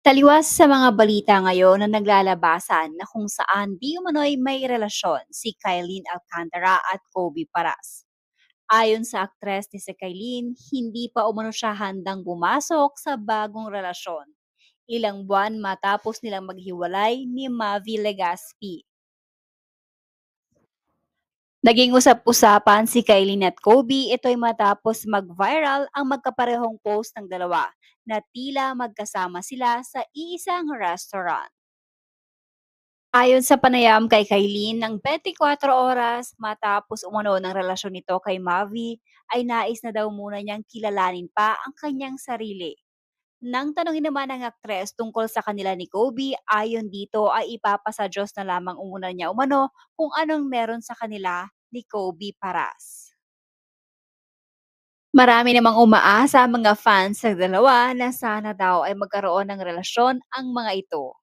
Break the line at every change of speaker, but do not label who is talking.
Taliwas sa mga balita ngayon na naglalabasan na kung saan di umano'y may relasyon si Kylene Alcantara at Kobe Paras. Ayon sa aktres ni si Kylene, hindi pa umano siya handang pumasok sa bagong relasyon. Ilang buwan matapos nilang maghiwalay ni Mavi Legaspi. Naging usap-usapan si Kylene at Kobe, ito'y matapos mag-viral ang magkaparehong post ng dalawa na tila magkasama sila sa iisang restaurant. Ayon sa panayam kay Kylene, ng 24 oras matapos umano ng relasyon nito kay Mavi, ay nais na daw muna niyang kilalanin pa ang kanyang sarili. Nang tanungin naman ng aktres tungkol sa kanila ni Kobe, ayon dito ay ipapasa Diyos na lamang umuna niya umano kung anong meron sa kanila ni Kobe Paras. Marami namang umaasa ang mga fans sa dalawa na sana daw ay magkaroon ng relasyon ang mga ito.